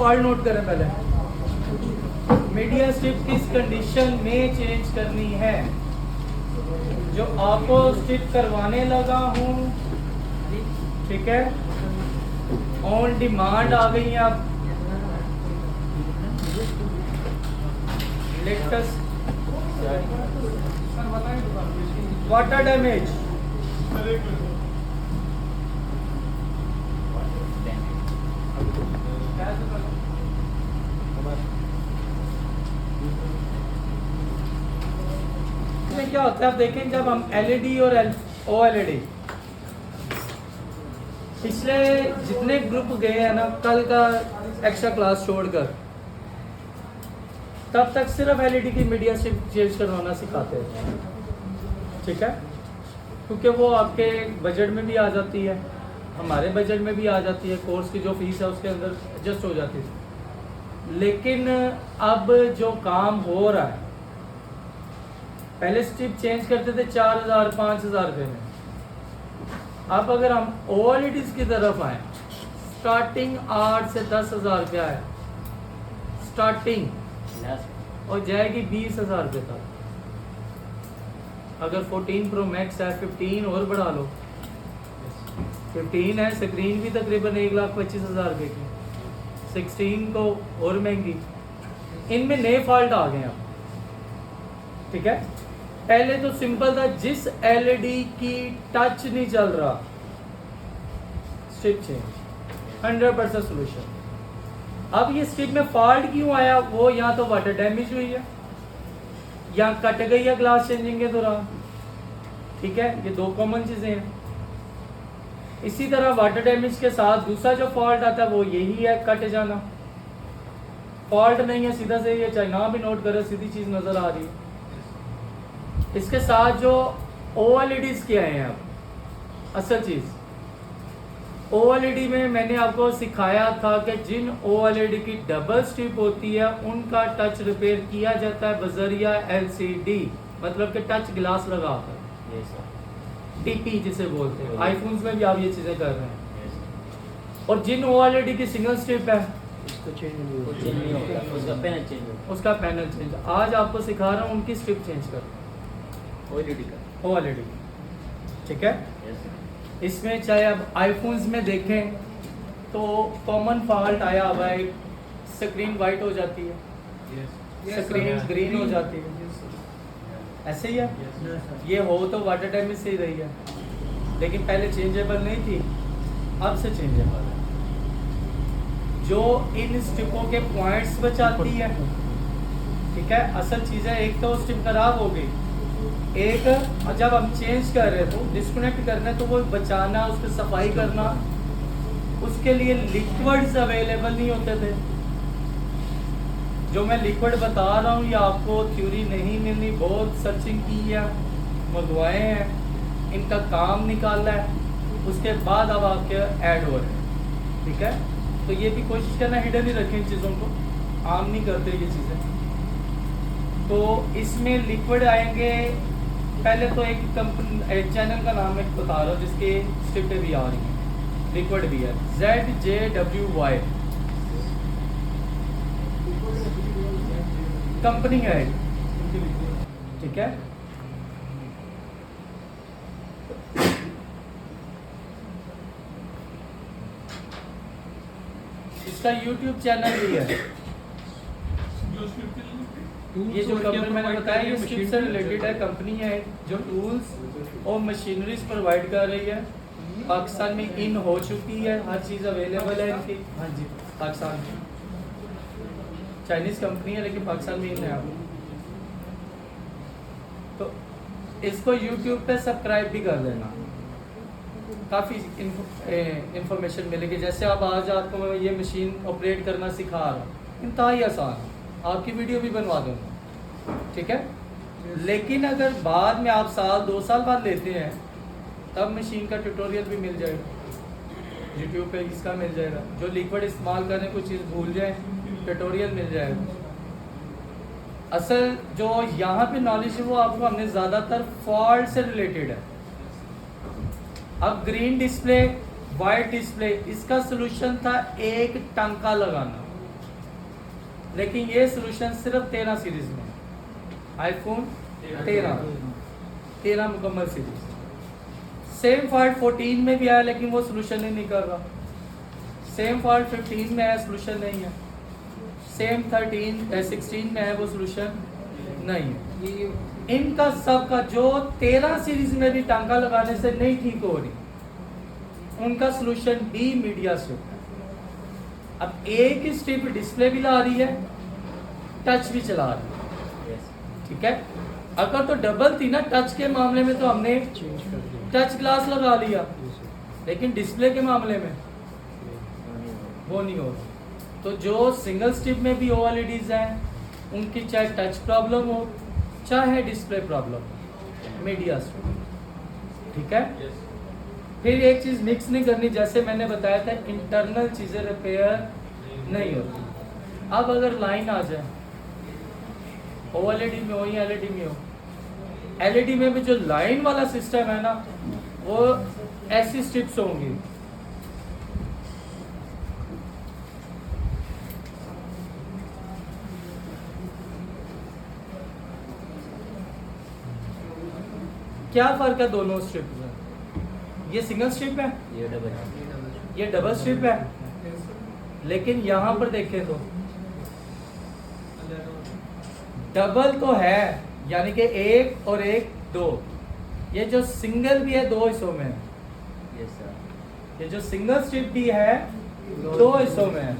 Fault note करें पहले। Media strip किस कंडीशन में चेंज करनी है? जो आपको स्ट्रिप करवाने लगा हूँ, ठीक है, ऑन डिमांड आ गई है आप लेटेस्ट वाटर डैमेज, इसमें क्या होता है आप देखें, जब हम एलईडी और ओएलईडी पिछले जितने ग्रुप गए हैं ना, कल का एक्स्ट्रा क्लास छोड़कर, तब तक सिर्फ एलईडी की मीडिया स्ट्रिप चेंज करवाना सिखाते हैं, ठीक है, क्योंकि वो आपके बजट में भी आ जाती है, हमारे बजट में भी आ जाती है, कोर्स की जो फीस है उसके अंदर एडजस्ट हो जाती है। लेकिन अब जो काम हो रहा है, पहले स्ट्रिप चेंज करते थे 4000 5000 रुपये में, अब अगर हम ओएलईडीज की तरफ आए, स्टार्टिंग 8 से 10,000 रुपया है स्टार्टिंग, और जाएगी 20,000 रुपये तक। अगर 14 प्रो मैक्स है, 15 और बढ़ा लो, 15 है, स्क्रीन भी तकरीबन 1,25,000 रुपये की, 16 को और महंगी। इनमें नए फॉल्ट आ गए अब, ठीक है। पहले तो सिंपल था, जिस एलईडी की टच नहीं चल रहा, स्ट्रिप चेंज 100% सोल्यूशन। अब ये स्ट्रिप में फॉल्ट क्यों आया? वो या तो वाटर डैमेज हुई है, या कट गई है ग्लास चेंजिंग के दौरान, ठीक है, ये दो कॉमन चीजें हैं। इसी तरह वाटर डैमेज के साथ दूसरा जो फॉल्ट आता है वो यही है, कट जाना। फॉल्ट नहीं है, सीधा से ये चाहे ना भी नोट करे, सीधी चीज नजर आ रही है। इसके साथ जो ओएलईडीज के आए हैं, अब असल चीज ओएलईडी में मैंने आपको सिखाया था कि जिन ओएलईडी की डबल स्ट्रिप होती है उनका टच रिपेयर किया जाता है बजरिया एलसीडी, मतलब कि टच ग्लास लगाकर, टीपी जिसे बोलते हैं। आईफोन्स में भी आप ये चीजें कर रहे हैं। और जिन ओएलईडी की सिंगल स्ट्रिप है उसका पैनल चेंज। आज आपको सिखा रहा हूँ उनकी स्ट्रिप चेंज कर, ओएलईडी, ठीक है। इसमें चाहे अब आईफोन्स में देखें तो कॉमन फॉल्ट आया हुआ है, स्क्रीन वाइट हो जाती है, स्क्रीन ग्रीन हो जाती है, ऐसे ही है। ये हो तो वाटर डैमेज से ही रही है, लेकिन पहले चेंजेबल नहीं थी, अब से चेंजेबल है। जो इन स्ट्रिपों के पॉइंट्स बचाती है, ठीक है। असल चीज़ है, एक तो स्ट्रिप खराब हो गई, एक जब हम चेंज कर रहे थे, डिस्कनेक्ट करना है तो वो बचाना, उसकी सफाई करना, उसके लिए लिक्विड्स अवेलेबल नहीं होते थे। जो मैं लिक्विड बता रहा हूँ ये आपको थ्योरी नहीं मिलनी, बहुत सर्चिंग की है, मंगवाए हैं, इनका काम निकाला है, उसके बाद अब आपके ऐड हो रहे हैं, ठीक है। तो ये भी कोशिश करना हिडन ही रखें इन चीज़ों को, आम नहीं करते ये चीज़ें। तो इसमें लिक्विड आएंगे, पहले तो एक कंपनी, एक चैनल का नाम मैं बता रहा हूँ जिसके स्ट्रिपें भी आ रही हैं, लिक्विड भी है, ZJWY कंपनी है, ठीक है। इसका YouTube चैनल भी है। ये जो कंपनी मैंने बताया ये स्ट्रिप से रिलेटेड है, कंपनी है जो टूल्स और मशीनरीज प्रोवाइड कर रही है। पाकिस्तान में इन हो चुकी है, हर चीज़ अवेलेबल है इनकी। हाँ जी, पाकिस्तान में चाइनीज़ कंपनी है लेकिन पाकिस्तान में इन है। तो इसको YouTube पे सब्सक्राइब भी कर लेना, काफ़ी इंफॉर्मेशन मिलेगी। जैसे आप आज आपको ये मशीन ऑपरेट करना सिखा रहा हूँ, इंतहाई आसान, आपकी वीडियो भी बनवा दूँगा, ठीक है। लेकिन अगर बाद में आप साल 2 साल बाद लेते हैं तब मशीन का ट्यूटोरियल भी मिल जाएगा यूट्यूब पे, इसका मिल जाएगा। जो लिक्विड इस्तेमाल करने कोई चीज़ भूल जाए, ट्यूटोरियल मिल जाएगा। असल जो यहाँ पे नॉलेज है वो आपको हमने ज़्यादातर फॉल्ट से रिलेटेड है। अब ग्रीन डिस्प्ले, वाइट डिस्प्ले, इसका सोल्यूशन था एक टांका लगाना, लेकिन ये सोल्यूशन सिर्फ 13 सीरीज में है, आईफोन 13 मुकम्मल सीरीज। सेम फॉल्ट 14 में भी आया लेकिन वो सोल्यूशन ही नहीं कर रहा, सेम फॉल्ट 15 में है, सोल्यूशन नहीं है, सेम 16 में है, वो सोल्यूशन नहीं है। इनका सबका जो 13 सीरीज में भी टांका लगाने से नहीं ठीक हो रही, उनका सोल्यूशन बी मीडिया स्ट्रिप है। अब एक ही स्ट्रिप डिस्प्ले भी ला रही है, टच भी चला रही है, ठीक है। अगर तो डबल थी ना टच के मामले में तो हमने चेंज कर दिया, टच ग्लास लगा लिया, लेकिन डिस्प्ले के मामले में वो नहीं हो रहा। तो जो सिंगल स्ट्रिप में भी OLEDs हैं उनकी चाहे टच प्रॉब्लम हो चाहे डिस्प्ले प्रॉब्लम, मीडिया स्ट्रिप, ठीक है। फिर एक चीज़ मिक्स नहीं करनी, जैसे मैंने बताया था इंटरनल चीज़ें रिपेयर नहीं होती। अब अगर लाइन आ जाए OLED में हो या LED में हो, LED में भी जो लाइन वाला सिस्टम है ना वो ऐसी स्ट्रिप्स होंगी, क्या फर्क है दोनों स्ट्रिप में? ये सिंगल स्ट्रिप है, ये डबल स्ट्रिप है, लेकिन यहां पर देखें तो डबल तो है, यानी कि एक और एक दो। ये जो सिंगल भी है दो हिस्सों में है, ये जो सिंगल स्ट्रिप भी है दो हिस्सों में है।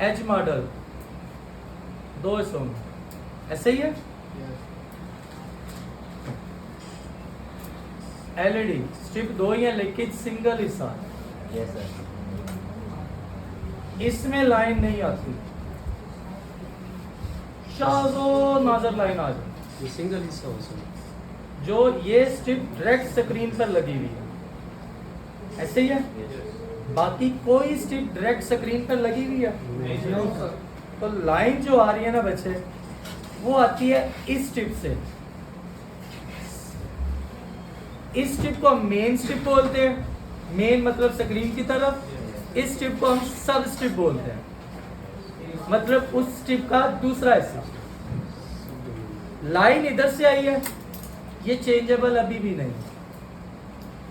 एज मॉडल दो हिस्सों में, ऐसे ही है। LED स्ट्रिप दो ही है लेकिन सिंगल हिस्सा, इसमें लाइन नहीं आती, शाज़ो नाज़र लाइन आ जाए। ये सिंगल हिस्सा हो सकता, जो ये स्ट्रिप डायरेक्ट स्क्रीन पर लगी हुई है, ऐसे ही है। बाकी कोई स्ट्रिप डायरेक्ट स्क्रीन पर लगी हुई है, तो लाइन जो आ रही है ना बच्चे, वो आती है इस स्ट्रिप से। इस स्ट्रिप को हम मेन स्ट्रिप बोलते हैं, मेन मतलब स्क्रीन की तरफ। इस स्ट्रिप को हम सब स्ट्रिप बोलते हैं, मतलब उस स्ट्रिप का दूसरा हिस्सा। लाइन इधर से आई है, ये चेंजेबल अभी भी नहीं,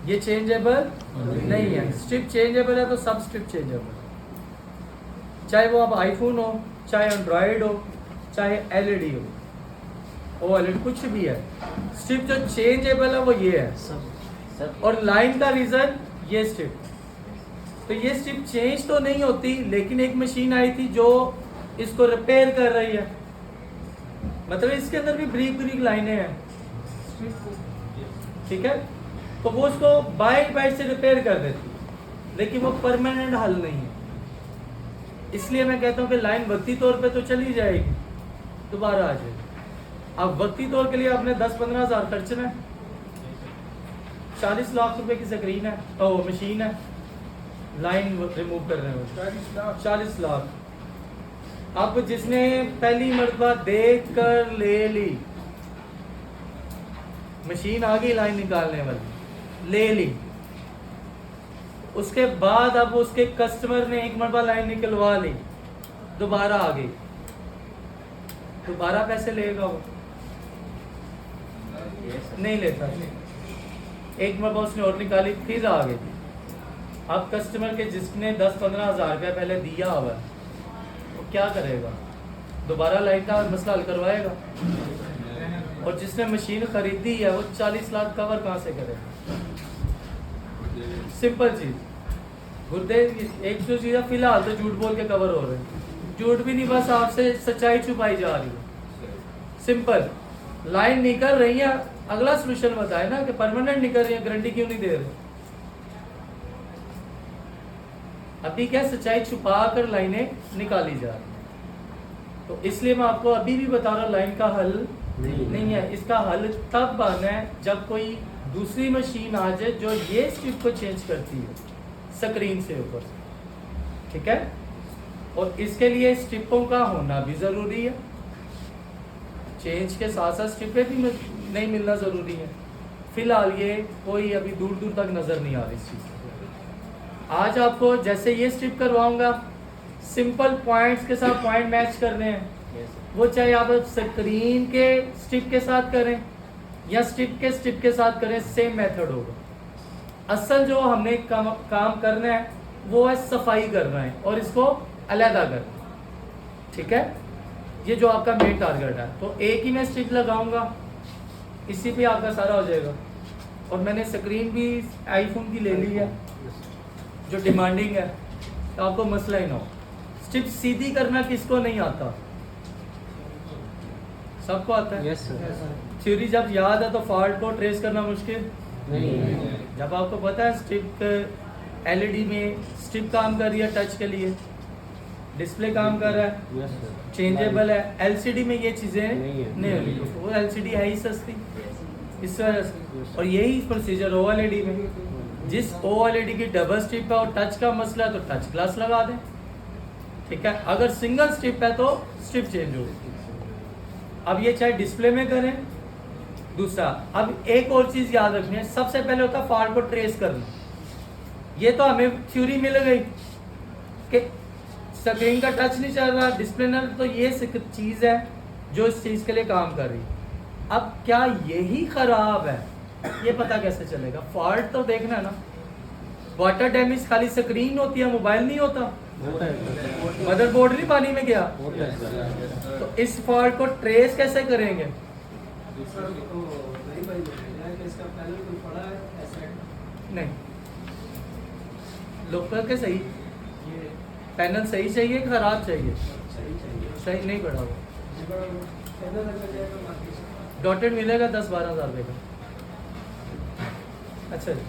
ये चेंजेबल नहीं है। स्ट्रिप चेंजेबल है तो सब स्ट्रिप चेंजेबल, चाहे वो अब आईफोन हो, चाहे एंड्रॉयड हो, चाहे LED हो, OLED कुछ भी है, स्ट्रिप जो चेंजेबल है वो ये है। सब और लाइन का रीजन ये स्ट्रिप, तो ये स्ट्रिप चेंज तो नहीं होती, लेकिन एक मशीन आई थी जो इसको रिपेयर कर रही है, मतलब इसके अंदर भी ब्रीक ब्रीक लाइनें हैं, ठीक है। तो वो उसको बाइट बाइट से रिपेयर कर देती, लेकिन वो परमानेंट हल नहीं है। इसलिए मैं कहता हूँ कि लाइन वक्ती तौर पे तो चली जाएगी, दोबारा आ जाएगी। अब वक्ती तौर के लिए आपने 10-15 हज़ार खर्चना है, 40 लाख रुपए की स्क्रीन है, तो मशीन है, लाइन रिमूव कर रहे हो 40 लाख। अब जिसने पहली मरतबा देख कर ले ली, मशीन आ गई लाइन निकालने वाली, ले ली, उसके बाद अब उसके कस्टमर ने एक मरतबा लाइन निकलवा ली, दोबारा आ गई, दोबारा पैसे लेगा वो? नहीं लेता। एक मरतबा उसने और निकाली, फिर आ गई। अब कस्टमर के जिसने 10-15 हज़ार रुपया पहले दिया हुआ है, वो क्या करेगा? दोबारा लाइन का मसला हल करवाएगा। और जिसने मशीन खरीदी है वो 40 लाख कवर कहाँ से करेगा? सिंपल चीज, गुर्दे एक जो चीज़ है, फिलहाल तो झूठ बोल के कवर हो रहे हैं, झूठ भी नहीं, बस आपसे सच्चाई छुपाई जा रही है। सिंपल, लाइन निकल रही है, अगला सोल्यूशन बताए ना कि परमानेंट निकल रही है, गारंटी क्यों नहीं दे रहे? अभी क्या सच्चाई छुपा कर लाइनें निकाली जा रही हैं। तो इसलिए मैं आपको अभी भी बता रहा हूँ, लाइन का हल नहीं है। इसका हल तब बनना है जब कोई दूसरी मशीन आ जाए जो ये स्ट्रिप को चेंज करती है स्क्रीन से ऊपर, ठीक है। और इसके लिए स्ट्रिपों का होना भी ज़रूरी है, चेंज के साथ साथ स्ट्रिपें भी नहीं मिलना ज़रूरी है। फिलहाल ये कोई अभी दूर दूर तक नज़र नहीं आ रही इस चीज़। आज आपको जैसे ये स्ट्रिप करवाऊंगा, सिंपल पॉइंट्स के साथ पॉइंट मैच करने हैं, Yes, sir. वो चाहे आप स्क्रीन के स्ट्रिप के साथ करें या स्ट्रिप के साथ करें, सेम मेथड होगा। असल जो हमने काम करना है वो है सफाई करना है और इसको अलहदा करना है, ठीक है। ये जो आपका मेन टारगेट है, तो एक ही मैं स्ट्रिप लगाऊंगा, इसी पे आपका सारा हो जाएगा। और मैंने स्क्रीन भी आईफोन की ले ली है जो डिमांडिंग है, तो आपको मसला ही ना हो। स्ट्रिप सीधी करना किसको नहीं आता? सबको आता है। Yes, sir. थ्योरी जब याद है तो फॉल्ट को ट्रेस करना मुश्किल नहीं जब आपको पता है स्ट्रिप एलईडी में स्ट्रिप काम कर रही है, टच के लिए डिस्प्ले काम कर रहा है, Yes, sir. चेंजेबल है। एलसीडी में ये चीज़ें नहीं है। नहीं होगी, वो एलसीडी है ही सस्ती, इस वजह से। Yes. और यही प्रोसीजर ओएलईडी में, जिस ओएलईडी की डबल स्ट्रिप है और टच का मसला है तो टच ग्लास लगा दें, ठीक है। अगर सिंगल स्ट्रिप है तो स्ट्रिप चेंज होगी। अब ये चाहे डिस्प्ले में करें, दूसरा अब एक और चीज़ याद रखनी है, सबसे पहले होता है फॉल्ट को ट्रेस करना। ये तो हमें थ्योरी मिल गई कि स्क्रीन का टच नहीं चल रहा, डिस्प्ले ना, तो ये चीज़ है जो इस चीज़ के लिए काम कर रही। अब क्या यही खराब है, ये पता कैसे चलेगा? फॉल्ट तो देखना है ना। वाटर डैमेज खाली स्क्रीन होती है, मोबाइल नहीं होता, होता है मदरबोर्ड नहीं पानी में गया। होता है sir. तो इस फॉल्ट को ट्रेस कैसे करेंगे? नहीं, लोकल के सही पैनल सही चाहिए, खराब चाहिए? सही नहीं पड़ा हुआ, डॉटेड मिलेगा 10-12 हज़ार रुपये का। अच्छा जी,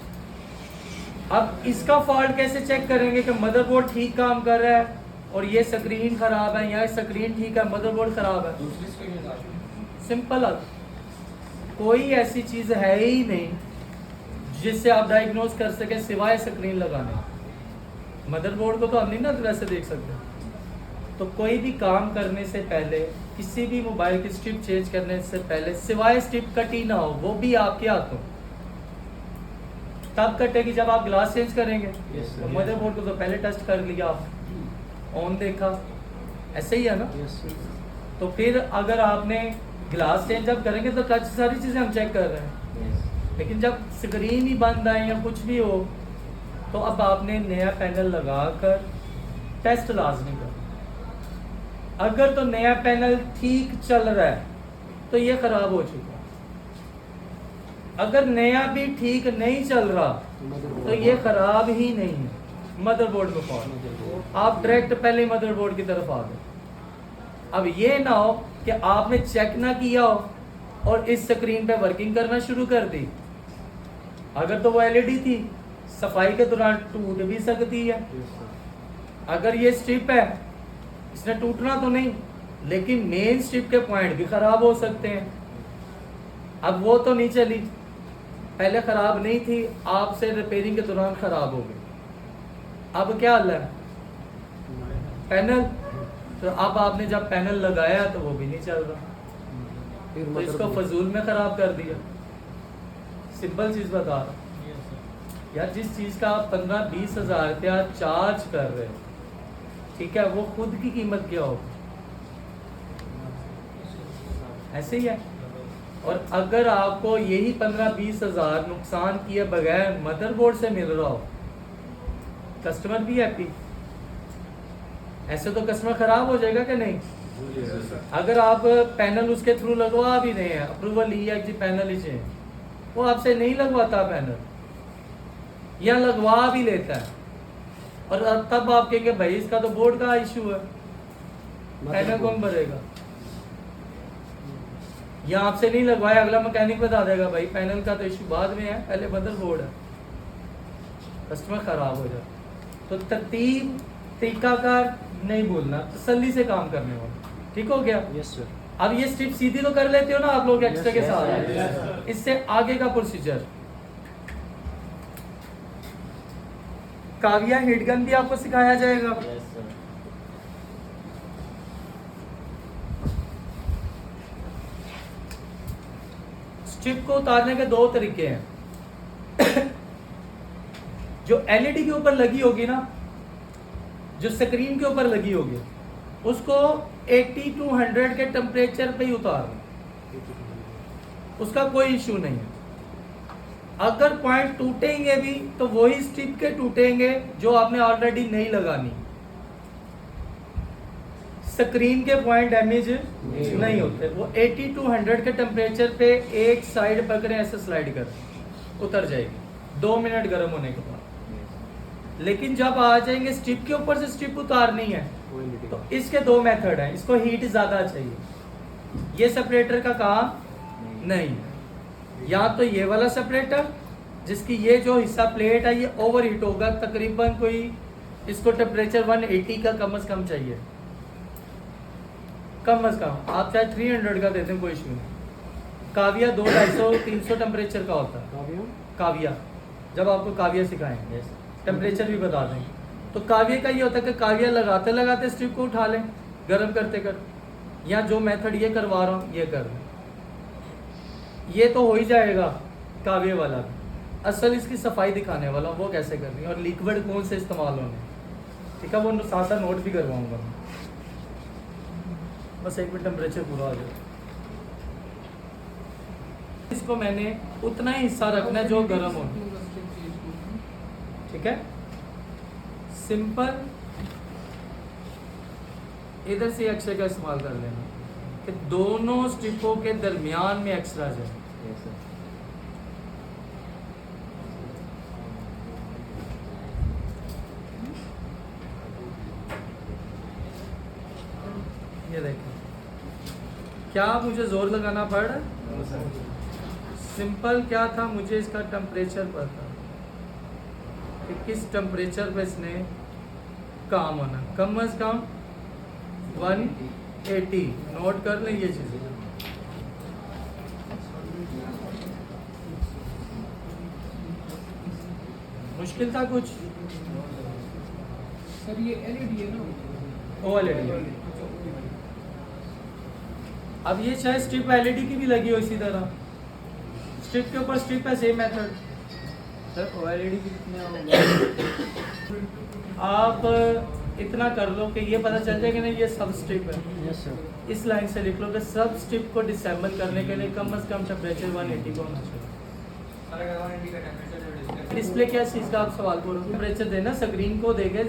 अब इसका फॉल्ट कैसे चेक करेंगे कि मदरबोर्ड ठीक काम कर रहा है और ये स्क्रीन खराब है, या स्क्रीन ठीक है मदरबोर्ड खराब है? सिंपल है, कोई ऐसी चीज़ है ही नहीं जिससे आप डायग्नोज कर सके सिवाय स्क्रीन लगाने। मदरबोर्ड को तो हम नहीं ना वैसे देख सकते। तो कोई भी काम करने से पहले, किसी भी मोबाइल की स्ट्रिप चेंज करने से पहले, सिवाय स्ट्रिप कटी ना हो, वो भी आपके हाथों, तब कटेगी जब आप ग्लास चेंज करेंगे। Yes, sir. तो मदरबोर्ड को तो पहले टेस्ट कर लिया आप, ऑन देखा, ऐसे ही है ना। Yes, sir. तो फिर अगर आपने ग्लास चेंज जब करेंगे तो टच सारी चीज़ें हम चेक कर रहे हैं, Yes. लेकिन जब स्क्रीन ही बंद आए या कुछ भी हो तो अब आपने नया पैनल लगाकर टेस्ट लाजमी कर। अगर तो नया पैनल ठीक चल रहा है तो ये खराब हो चुका है, अगर नया भी ठीक नहीं चल रहा तो ये खराब ही नहीं है, मदरबोर्ड में फॉल्ट। आप डायरेक्ट पहले मदरबोर्ड की तरफ आ गए। अब ये ना हो कि आपने चेक ना किया हो और इस स्क्रीन पे वर्किंग करना शुरू कर दी। अगर तो वो एलईडी थी, सफाई के दौरान टूट भी सकती है। Yes, sir. अगर ये स्ट्रिप है, इसने टूटना तो नहीं, लेकिन मेन स्ट्रिप के पॉइंट भी खराब हो सकते हैं। अब वो तो नहीं चली, पहले खराब नहीं थी, आपसे रिपेयरिंग के दौरान खराब हो गई। अब क्या हल है? पैनल। तो अब आपने जब पैनल लगाया तो वो भी नहीं चल रहा, फिर तो इसको motherboard. फजूल में खराब कर दिया। सिंपल चीज बता रहा हूं। यार, जिस चीज का आप 15-20 हज़ार रुपया चार्ज कर रहे हो, ठीक है, वो खुद की कीमत क्या होगी? ऐसे ही है। और अगर आपको यही 15-20 हज़ार नुकसान किए बगैर मदरबोर्ड से मिल रहा हो, कस्टमर भी हैप्पी, ऐसे तो कस्टमर खराब हो जाएगा कि नहीं? अगर आप पैनल उसके थ्रू लगवा भी रहे हैं, अप्रूवल लिया कि पैनल ही चाहिए, वो आपसे नहीं लगवाता पैनल, या लगवा भी लेता है, और तब आप कहेंगे भाई इसका तो बोर्ड का इशू है, पैनल कौन भरेगा? या आपसे नहीं लगवाया, अगला मैकेनिक बता देगा भाई पैनल का तो इशू बाद में है, पहले मदरबोर्ड है, कस्टमर खराब हो जाता। तो तरतीब, तरीकाकार नहीं भूलना, तसल्ली से काम करने वाला। ठीक हो गया? Yes, sir. अब ये स्ट्रिप सीधी तो कर लेते हो ना आप लोग एक्स्ट्रा के Yes, साथ, yes, इससे आगे का प्रोसीजर। काविया हिटगन भी आपको सिखाया जाएगा। Yes, sir. स्ट्रिप को उतारने के दो तरीके हैं। जो एलईडी के ऊपर लगी होगी ना, जो स्क्रीन के ऊपर लगी होगी, उसको 80 to 100 के टेम्परेचर पे ही उतारना, उसका कोई इशू नहीं है। अगर पॉइंट टूटेंगे भी तो वही स्ट्रिप के टूटेंगे जो आपने ऑलरेडी नहीं लगानी। स्क्रीन के पॉइंट डैमेज नहीं होते, वो 80 to 100 के टेम्परेचर पे एक साइड पकड़े, ऐसे स्लाइड करें, उतर जाएगी 2 मिनट गर्म होने के बाद। लेकिन जब आ जाएंगे स्ट्रिप के ऊपर से स्ट्रिप उतारनी है, तो इसके 2 मेथड हैं। इसको हीट ज़्यादा चाहिए, ये सेपरेटर का काम नहीं है। या तो ये वाला सेपरेटर, जिसकी ये जो हिस्सा प्लेट है ये ओवर हीट होगा, तकरीबन कोई इसको टेम्परेचर 180 का कम से कम चाहिए, कम से कम। आप चाहे 300 का देते हैं, कोई इशू नहीं। काविया 200-250-300 टेम्परेचर का होता है। काविया, जब आपको काविया सिखाएंगे टेम्परेचर भी बता देंगे। तो काविया का ये होता है कि काविया लगाते लगाते स्ट्रिप को उठा लें, गर्म करते कर, या जो मेथड ये करवा रहा हूँ ये कर लें। ये तो हो ही जाएगा काविया वाला। असल इसकी सफाई दिखाने वाला हूँ, वो कैसे करनी है और लिक्विड कौन से इस्तेमाल होने, ठीक है, वो साथ साथ नोट भी करवाऊंगा। बस एक मिनट टेम्परेचर पूरा आ जाए। इसको मैंने उतना ही हिस्सा रखना है जो गर्म हो, ठीक है। सिंपल इधर से एक्स्ट्रा का इस्तेमाल कर लेना कि दोनों स्ट्रिपों के दरमियान में एक्स्ट्रा जाए। ये देखिए, क्या मुझे जोर लगाना पड़ रहा है? सिंपल क्या था, मुझे इसका टेम्परेचर पता कि किस टेम्परेचर पे इसने काम होना, कम से कम 180। नोट कर लें ये चीज़। मुश्किल था कुछ? सर ये एलईडी है ना? O LED. अब ये चाहे स्ट्रिप एलईडी की भी लगी हो इसी तरह, स्ट्रिप के ऊपर स्ट्रिप है, सेम मेथड। सर ओएलईडी कितने आप इतना कर लो कि ये पता चल जाए कि नहीं ये सब स्ट्रिप है। Yes sir. इस लाइन से लिख लो कि सब स्ट्रिप को डिसेंबल करने के लिए कम से कम टेम्परेचर 180 का होना चाहिए। डिस्प्ले क्या चीज़ का आप सवाल करो, टेम्परेचर देना, स्क्रीन को देके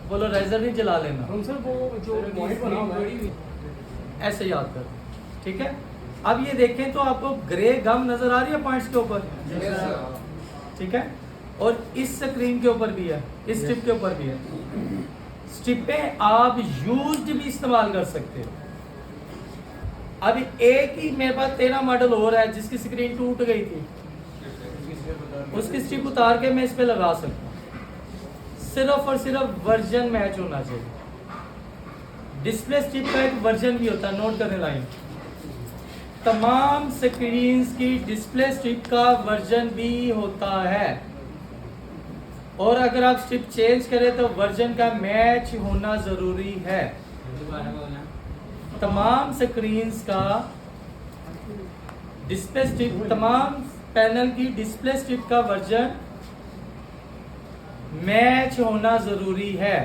बोलो रेजर नहीं जला लेना, सर वो जो पॉइंट बना हुआ है ऐसे याद कर, ठीक है। अब ये देखें तो आपको ग्रे गम नजर आ रही है पॉइंट्स के ऊपर, ठीक है, और इस स्क्रीन के ऊपर भी है, इस स्ट्रिप के ऊपर भी है। स्ट्रिपें आप यूज्ड भी इस्तेमाल कर सकते हो। अभी एक ही मेरे पास 13 मॉडल हो रहा है जिसकी स्क्रीन टूट गई थी, उसकी स्ट्रिप उतार के मैं इस पे लगा सकता हूँ। सिर्फ और सिर्फ वर्जन मैच होना चाहिए। डिस्प्ले स्ट्रिप का एक वर्जन भी होता है, नोट करने लाइन। तमाम स्क्रीन्स की डिस्प्ले स्ट्रिप का वर्जन भी होता है, और अगर आप स्ट्रिप चेंज करें तो वर्जन का मैच होना जरूरी है। तमाम स्क्रीन्स का डिस्प्ले स्ट्रिप, तमाम पैनल की डिस्प्ले स्ट्रिप का वर्जन मैच होना जरूरी है।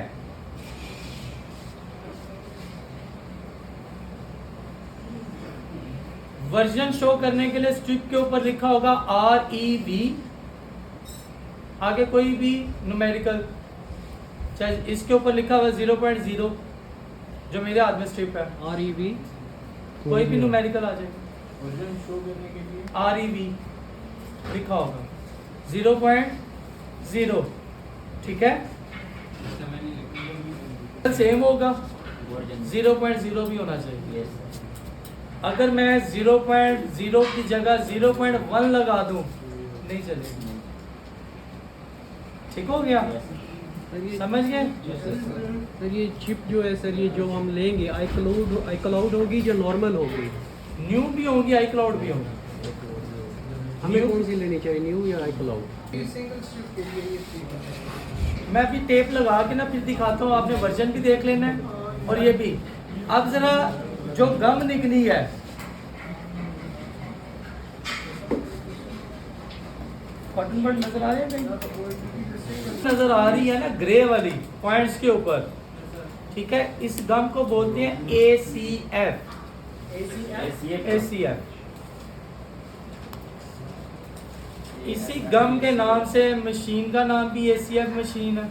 वर्जन शो करने के लिए स्ट्रिप के ऊपर लिखा होगा REV, आगे कोई भी न्यूमेरिकल, चाहे इसके ऊपर लिखा हुआ 0.0 जो मेरे हाथ में स्ट्रिप है, REV कोई भी न्यूमेरिकल आ जाएगा, वर्जन शो करने के लिए REV लिखा होगा 0.0, ठीक है। सेम होगा, 0.0 भी होना चाहिए। अगर मैं 0.0 की जगह 0.1 लगा दूं नहीं चलेगा, ठीक हो गया, समझ गए? सर ये चिप जो है सर, ये जो हम लेंगे iCloud होगी जो नॉर्मल होगी? न्यू भी होगी, iCloud भी होगी। हमें कौन सी लेनी चाहिए, न्यू या iCloud? मैं अभी टेप लगा के ना फिर दिखाता हूँ, आपने वर्जन भी देख लेना है और ये भी। अब जरा जो गम निकली है कॉटन बड नजर आ रहे हैं कहीं? नजर आ रही है ना ग्रे वाली पॉइंट्स के ऊपर, ठीक है, इस गम को बोलते हैं ACF। ACF इसी गम के नाम से मशीन का नाम भी ACF मशीन है,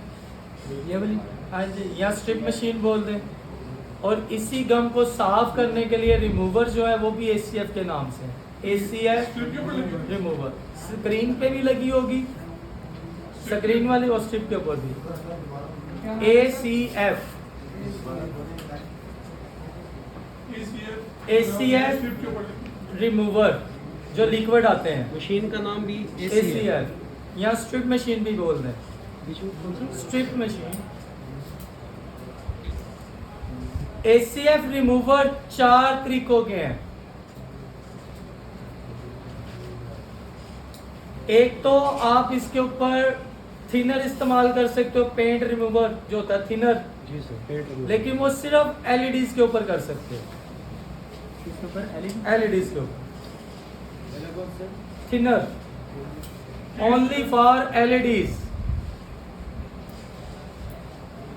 ये वाली, हाँ जी, या स्ट्रिप मशीन बोल दें। और इसी गम को साफ करने के लिए रिमूवर जो है वो भी ACF के नाम से है, ACF रिमूवर। स्क्रीन पे भी लगी होगी, स्क्रीन वाली और स्ट्रिप के ऊपर भी ACF रिमूवर जो लिक्विड आते हैं, मशीन का नाम भी ACF या स्ट्रिप मशीन भी बोल दें, स्ट्रिप मशीन। ACF रिमूवर 4 तरीकों के हैं। एक तो आप इसके ऊपर थिनर इस्तेमाल कर सकते हो, पेंट रिमूवर जो होता है थिनर, जी सर, पेंट लेकिन वो सिर्फ LEDs के ऊपर कर सकते हो। LEDs के ऊपर थिनर ओनली फॉर LEDs,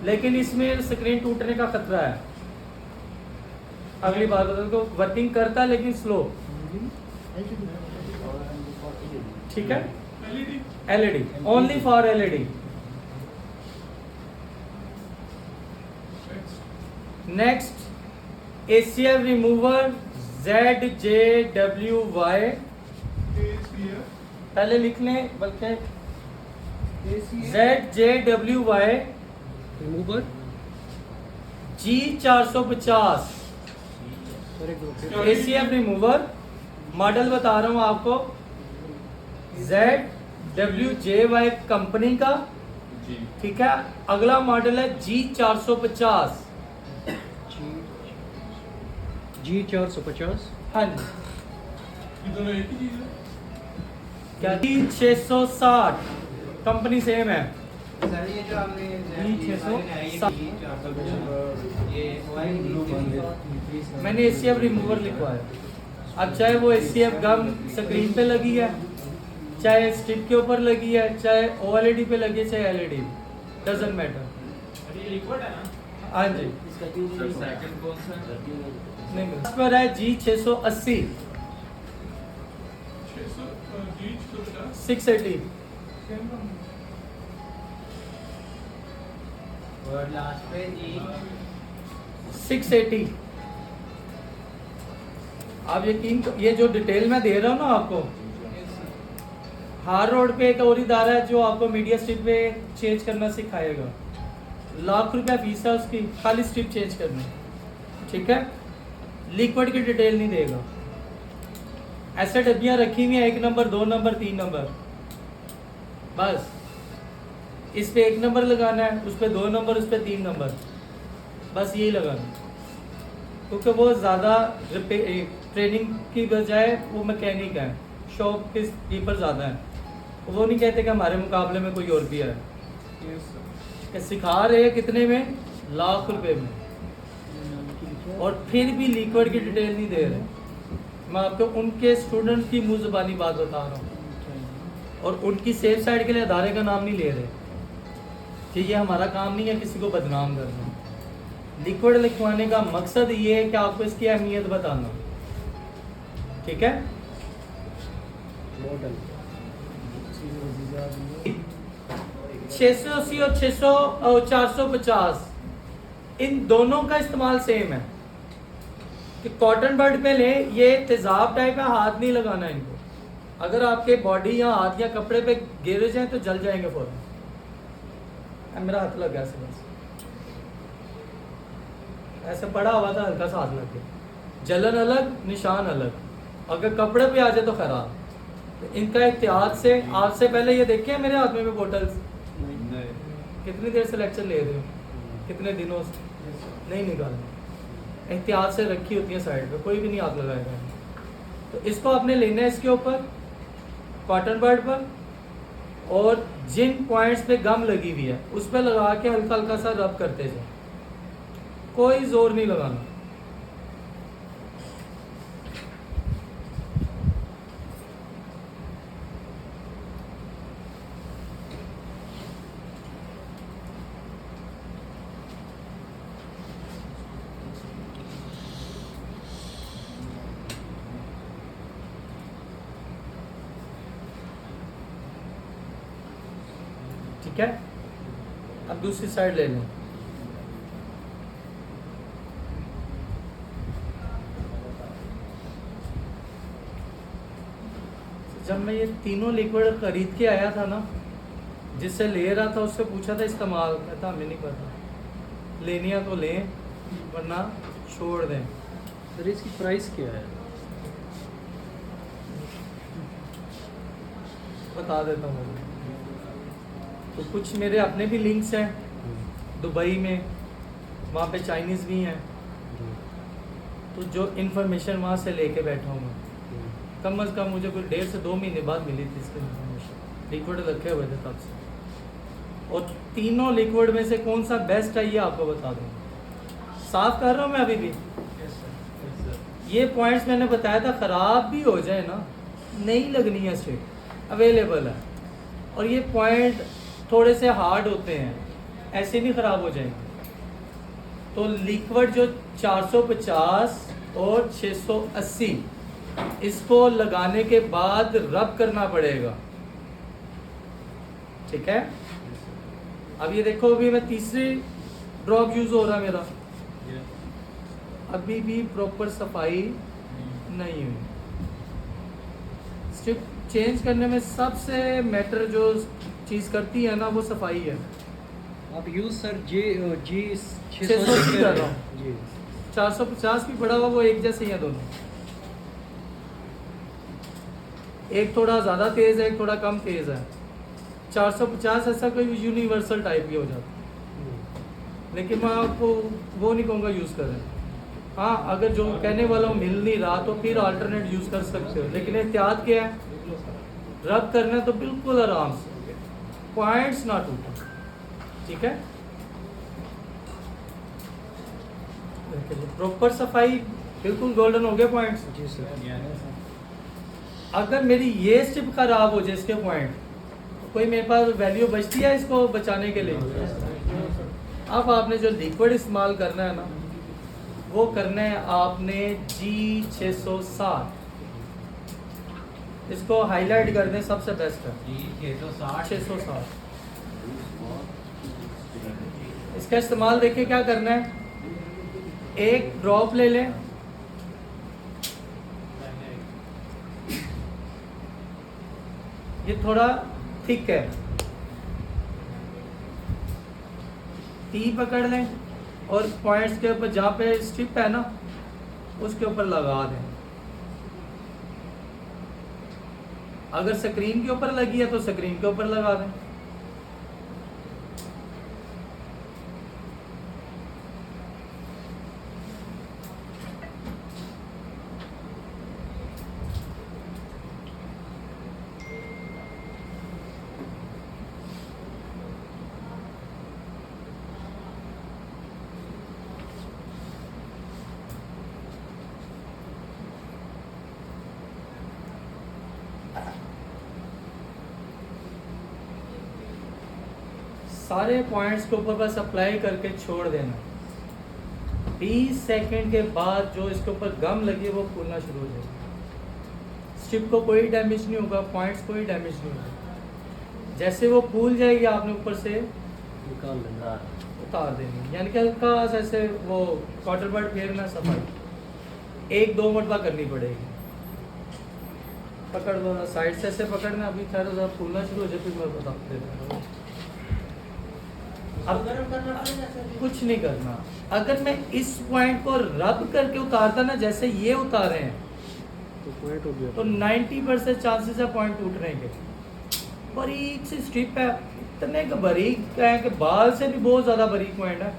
लेकिन इसमें स्क्रीन टूटने का खतरा है। अगली बात बता, तो वर्किंग करता है लेकिन स्लो, ठीक है। LED only for LED। Next ACF remover ZJWY, पहले लिख लें बल्कि ZJWY remover G450 ACF remover. Model बता रहा हूं आपको, ZWJY कंपनी का, ठीक है। अगला मॉडल है G450, G450। हाँ जी, क्या G660 कंपनी सेम है। सर ये जो आपने मैंने ACF रिमूवर लिखवाया। अब चाहे वो ACF गम स्क्रीन पे लगी है, चाहे स्टिप के ऊपर लगी है, चाहे OLED पे लगी है, चाहे LED, डजंट मैटर। ये लिक्विड है ना? हाँ जी, सर सेकंड कौन सा? नहीं मिला। इस पर है G680 680 और लास्ट पे जी 680। आप यकीन, ये जो डिटेल मैं दे रहा हूँ ना आपको, हार रोड पे एक और इदारा है जो आपको मीडिया स्ट्रिप पे चेंज करना सिखाएगा। लाख रुपया फीस है उसकी, खाली स्ट्रिप चेंज करनी, ठीक है। लिक्विड की डिटेल नहीं देगा। ऐसे डब्बियाँ रखी हुई हैं, 1 नंबर 2 नंबर 3 नंबर, बस इस पे 1 नंबर लगाना है, उस पे 2 नंबर, उस पे 3 नंबर, बस यही लगाना। क्योंकि वो ज़्यादा ट्रेनिंग की बजाय वो मैकेनिक है, शॉप के कीपर ज़्यादा है, वो नहीं कहते कि हमारे मुकाबले में कोई और भी है। कि सिखा रहे हैं कितने में, लाख रुपए में, और फिर भी लिक्विड की डिटेल नहीं दे रहे। मैं आपको उनके स्टूडेंट की मुँह ज़बानी बात बता रहा हूँ, और उनकी सेफ साइड के लिए अदारे का नाम नहीं ले रहे कि ये हमारा काम नहीं है किसी को बदनाम करना। लिक्विड लिखवाने का मकसद ये है कि आपको इसकी अहमियत बताना, ठीक है। मॉडल 680 और 450 इन दोनों का इस्तेमाल सेम है। कि कॉटन बड पे ले, ये तेजाब टाइप है, हाथ नहीं लगाना इनको। अगर आपके बॉडी या हाथ या कपड़े पे गिर जाए तो जल जाएंगे फौरन। मेरा हाथ लग गया ऐसे, बस ऐसे पड़ा हुआ था, हल्का सा हाथ लग गया, जलन अलग निशान अलग। अगर कपड़े पे आ जाए तो खराब। तो इनका एहतियात से, आज से पहले ये देखे मेरे हाथ में भी बोटल्स, कितनी देर से लेक्चर ले रहे हो, कितने दिनों से नहीं निकालना, एहतियात से रखी होती है साइड पे, कोई भी नहीं हाथ लगाएगा। तो इसको आपने लेना है इसके ऊपर कॉटन बड पर, और जिन पॉइंट्स पे गम लगी हुई है उस पर लगा के हल्का हल्का सा रब करते जाए, कोई जोर नहीं लगाना। ठीक है, अब दूसरी साइड ले लें। जब मैं ये तीनों लिक्विड खरीद के आया था ना, जिससे ले रहा था उससे पूछा था इस्तेमाल, कहता हमें नहीं पता, लेनी है तो लें वरना छोड़ दें। सर इसकी प्राइस क्या है? बता देता हूँ। तो कुछ मेरे अपने भी लिंक्स हैं दुबई में, वहाँ पे चाइनीज़ भी हैं, तो जो इन्फॉर्मेशन वहाँ से लेके बैठा हूँ मैं। कम अज़ कम मुझे कोई 1.5 से 2 महीने बाद मिली थी इसकी इन्फॉर्मेशन, लिक्विड रखे हुए थे तब से। और तीनों लिक्विड में से कौन सा बेस्ट है ये आपको बता दूँ। साफ कर रहा हूँ मैं अभी भी। ये पॉइंट्स मैंने बताया था, ख़राब भी हो जाए ना, नहीं लगनी है स्ट्रिप, अवेलेबल है। और ये पॉइंट थोड़े से हार्ड होते हैं, ऐसे नहीं ख़राब हो जाएंगे। तो लिक्विड जो 450 और 680 इसको लगाने के बाद रब करना पड़ेगा, ठीक है। अब ये देखो, अभी मैं तीसरी ड्रॉप यूज़ हो रहा है मेरा, अभी भी प्रॉपर सफाई नहीं हुई। स्ट्रिप चेंज करने में सबसे मैटर जो चीज़ करती है ना, वो सफाई है। आप यूज़ सर जी 680 कर रहा हूँ। जी 450 भी पड़ा हुआ, वो एक जैसे ही हैं दोनों, एक थोड़ा ज़्यादा तेज़ है, एक थोड़ा कम तेज़ है। 450 ऐसा कोई यूनिवर्सल टाइप की हो जाता है, लेकिन मैं आपको वो नहीं कहूँगा यूज़ करें। हाँ, अगर जो कहने वाला मिल नहीं रहा तो फिर अल्टरनेट यूज़ कर सकते हो, लेकिन एहतियात क्या है, रब करना तो बिल्कुल आराम से, पॉइंट्स ना टूटे, ठीक है। प्रॉपर सफाई, बिल्कुल गोल्डन हो गए पॉइंट्स। जी सर। अगर मेरी ये स्ट्रिप खराब हो जाए इसके पॉइंट, तो कोई मेरे पास वैल्यू बचती है इसको बचाने के लिए। अब आपने जो लिक्विड इस्तेमाल करना है ना, वो करना है आपने G660, इसको हाईलाइट कर दें, सबसे बेस्ट है जी 660 660। इसका इस्तेमाल देखिए क्या करना है, एक ड्रॉप ले लें, ये थोड़ा थिक है, टी पकड़ लें और पॉइंट्स के ऊपर जहाँ पे स्ट्रिप है ना उसके ऊपर लगा दें। अगर स्क्रीन के ऊपर लगी है तो स्क्रीन के ऊपर लगा दें। सारे पॉइंट्स के ऊपर बस अप्लाई करके छोड़ देना। 20 सेकंड के बाद जो इसके ऊपर गम लगी वो फूलना शुरू हो जाएगी। स्ट्रिप को कोई डैमेज नहीं होगा, पॉइंट्स कोई डैमेज नहीं होगा। जैसे वो फूल जाएगी आपने ऊपर से निकाल लेना, उतार देनी, यानी कि हल्का सा ऐसे वो क्वार्टर बर्ड फेरना, सफाई 1-2 मरतबा करनी पड़ेगी। पकड़ लो साइड से, ऐसे पकड़ना। अभी खैर जब फूलना शुरू हो जाए फिर मैं बता देता हूँ। अब कुछ नहीं करना। अगर मैं इस पॉइंट को रब करके उतारता ना, जैसे ये उतारे हैं, तो पॉइंट हो गया। तो 90% चांसेस है पॉइंट टूटने के। बारीक सी स्ट्रिप है, इतने का बारीक है कि बाल से भी बहुत ज़्यादा बारीक पॉइंट है।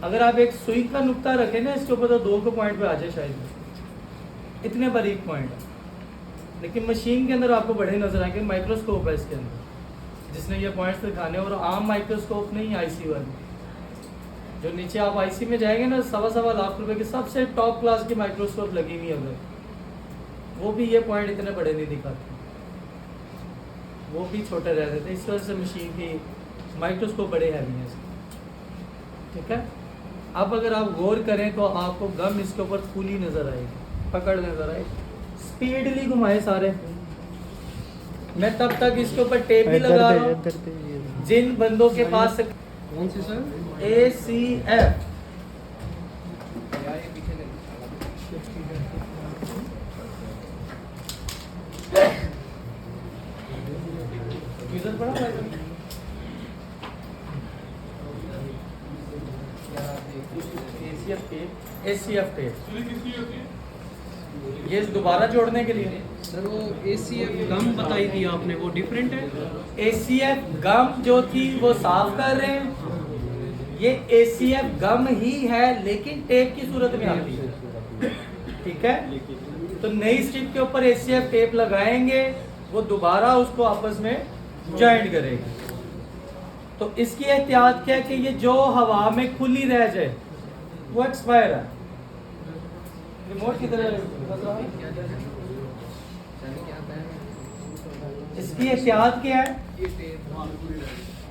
अगर आप एक सुई का नुक्ता रखें ना इसके ऊपर, तो 2 के पॉइंट पे आ जाए शायद, इतने बारीक पॉइंट है। लेकिन मशीन के अंदर आपको बड़े नजर आएंगे, माइक्रोस्कोप है इसके अंदर जिसने ये पॉइंट्स दिखाने, और आम माइक्रोस्कोप नहीं, आईसी वाली। जो नीचे आप आईसी में जाएंगे ना, 1.25 लाख रुपए की सबसे टॉप क्लास की माइक्रोस्कोप लगी हुई है उधर, वो भी ये पॉइंट इतने बड़े नहीं दिखाते, वो भी छोटे रहते थे। इस वजह से मशीन की माइक्रोस्कोप बड़े हैवी हैं इसके, ठीक है। अब अगर आप गौर करें तो आपको गम इसके ऊपर फूली नज़र आएगी, पकड़ नज़र आएगी। स्पीडली घुमाए सारे, मैं तब तक इसके ऊपर टेप भी लगा रहा हूँ। जिन बंदों के पास कौन सी सर? ACF पड़ा ACF टेप ये दोबारा जोड़ने के लिए। सर वो ACF गम बताई थी आपने, वो डिफरेंट है? ACF गम जो थी वो साफ कर रहे हैं, ये ACF गम ही है लेकिन टेप की सूरत में आती है। ठीक है, तो नई स्ट्रिप के ऊपर ACF टेप लगाएंगे, वो दोबारा उसको आपस में ज्वाइंट करेगी। तो इसकी एहतियात क्या है कि ये जो हवा में खुली रह जाए वो एक्सपायर है। रिमोट की तरह इसकी एहतियात क्या है?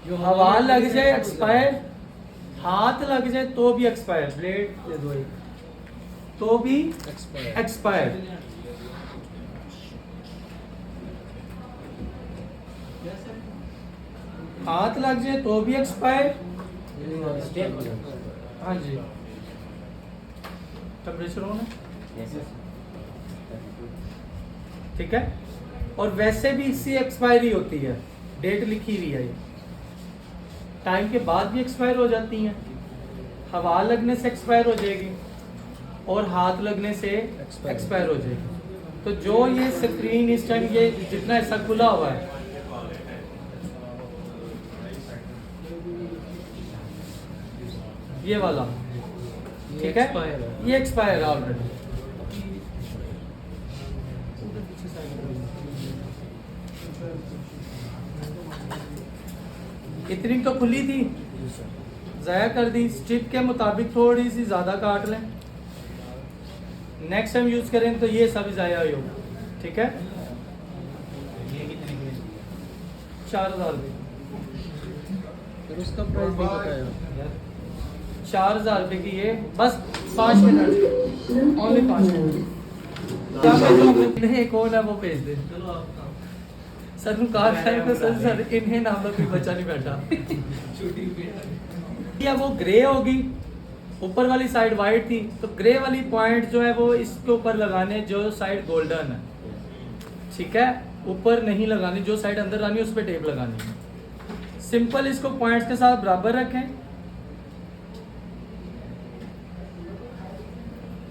जो हवा लग जाए एक्सपायर, हाथ लग जाए तो भी एक्सपायर, ब्लेड दे दो एक, तो भी एक्सपायर। हाथ लग जाए तो भी एक्सपायर। हाँ जी, टेम्परेचर ऑन है। ठीक है, और वैसे भी इससे एक्सपायरी होती है, डेट लिखी हुई है, टाइम के बाद भी एक्सपायर हो जाती हैं। हवा लगने से एक्सपायर हो जाएगी और हाथ लगने से एक्सपायर हो जाएगी। तो जो ये स्क्रीन इस टाइम ये जितना हिस्सा खुला हुआ है, ये वाला, ठीक है, ये एक्सपायर है ऑलरेडी। इतनी तो खुली थी, ज़ाया कर दी। स्ट्रिप के मुताबिक थोड़ी सी ज़्यादा काट लें, नेक्स्ट टाइम यूज़ करें तो ये सब ज़ाया ही होगा। ठीक है, 4000 रुपये। फिर उसका प्राइस भी बताया। 4000 रुपये की ये, बस 5 मिनट, ओनली 5 मिनट। एक और है वो भेज दे सर नु कार है तो सर इन्हें नाम का कोई बच्चा नहीं बैठा। या वो ग्रे होगी, ऊपर वाली साइड वाइट थी, तो ग्रे वाली पॉइंट जो है वो इसके ऊपर लगाने, जो साइड गोल्डन है। ठीक है, ऊपर नहीं लगानी, जो साइड अंदर लानी है उस पर टेप लगानी है। सिंपल इसको पॉइंट्स के साथ बराबर रखें।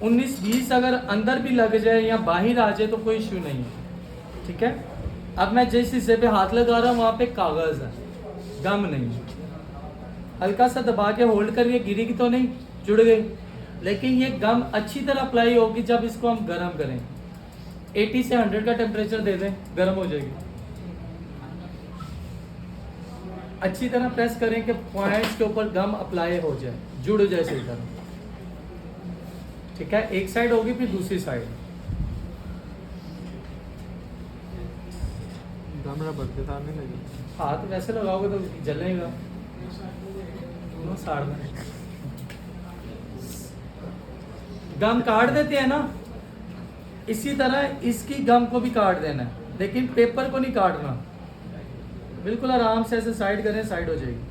19-20 अगर अंदर भी लग जाए या बाहर आ जाए तो कोई इश्यू नहीं है। ठीक है, अब मैं जिस हिस्से पे हाथ लगा रहा हूँ वहाँ पे कागज़ है, गम नहीं है। हल्का सा दबा के होल्ड करिए, गिरेगी तो नहीं, जुड़ गई। लेकिन ये गम अच्छी तरह अप्लाई होगी जब इसको हम गर्म करें। 80 से 100 का टेम्परेचर दे दें, गर्म हो जाएगी। अच्छी तरह प्रेस करें कि पॉइंट्स के ऊपर गम अप्लाई हो जाए, जुड़ जाए सही तरह। ठीक है, एक साइड होगी फिर दूसरी साइड। हाथ वैसे लगाओगे तो जलेगा, दोनों साड़ में। गम काट देते हैं ना, इसी तरह इसकी गम को भी काट देना है, लेकिन पेपर को नहीं काटना। बिल्कुल आराम से ऐसे साइड करें, साइड हो जाएगी।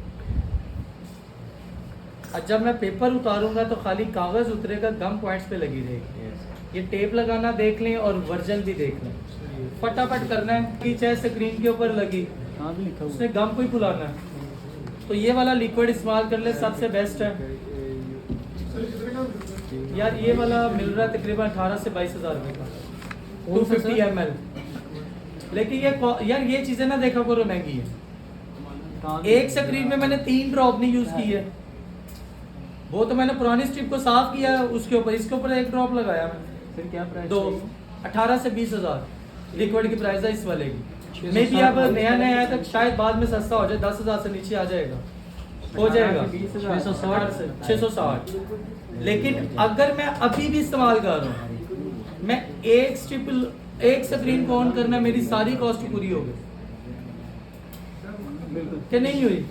और जब मैं पेपर उतारूंगा तो खाली कागज़ उतरेगा, गम पॉइंट्स पे लगी रहेगी। ये टेप लगाना देख लें और वर्जन भी देख लें, फटाफट करना है कि चाहे स्क्रीन के ऊपर लगी उसने गम को ही फुलाना है। तो ये वाला लिक्विड इस्तेमाल कर ले, सबसे बेस्ट है यार। ये वाला मिल रहा है तकरीबन 18 से 22,000 रुपये का, 250 ml। लेकिन ये यार ये चीज़ें ना देखा करो, महंगी है। एक स्क्रीन में मैंने 3 ड्रॉप नहीं यूज़ की है, वो तो मैंने पुरानी स्ट्रिप को साफ किया उसके ऊपर, इसके ऊपर 1 ड्रॉप लगाया मैंने। फिर क्या प्राइस? 18 से 20,000 लिक्विड की प्राइस है इस वाले की। मे भी अब नया नया है तो शायद बाद में सस्ता हो जाए, 10,000 से नीचे आ जाएगा, हो जाएगा 660। लेकिन अगर मैं अभी भी इस्तेमाल कर रहा हूँ, मैं एक स्क्रीन को ऑन करना, मेरी सारी कॉस्ट पूरी हो गई कि नहीं हुई।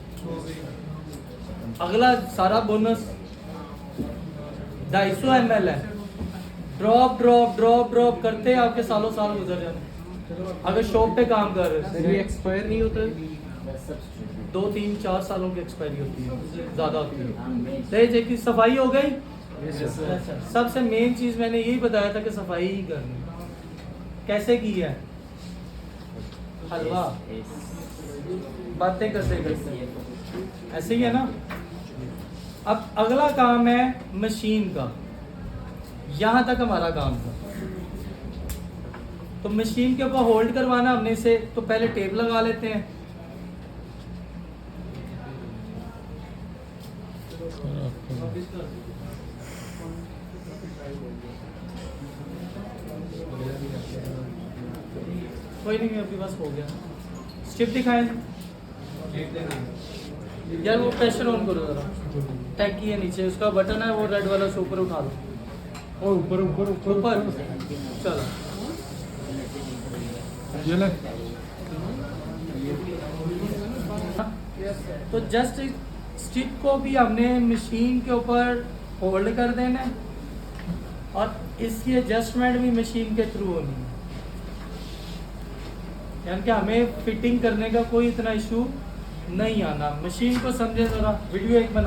अगला सारा बोनस 250 ml है, ड्रॉप ड्रॉप ड्रॉप ड्रॉप करते आपके सालों साल गुजर जाने। अगर शॉप पे काम कर रहे सर ये हो एक्सपायर नहीं होता है? 2 3 4 सालों की एक्सपायरी होती है, ज़्यादा होती है। दहेज की सफाई हो गई। सबसे मेन चीज़ मैंने यही बताया था कि सफाई ही करनी। कैसे की है? हलवा बातें करते करते ऐसे ही है ना। अब अगला काम है मशीन का, यहाँ तक हमारा काम था। तो मशीन के ऊपर होल्ड करवाना हमने से, तो पहले टेप लगा लेते हैं। कोई नहीं, आपके पास हो गया। स्ट्रिप दिखाएं यार, वो प्रेशर ऑन करो जरा। टैग की है नीचे, उसका बटन है वो रेड वाला, से ऊपर उठा लो। ओ ऊपर ऊपर ऊपर चलो। ये ले। तो जस्ट स्टिक को भी हमने मशीन के ऊपर होल्ड कर देना है, और इसकी एडजस्टमेंट भी मशीन के थ्रू होनी है। यानी कि हमें फिटिंग करने का कोई इतना इशू नहीं आना। मशीन को समझे जरा, वीडियो एक बना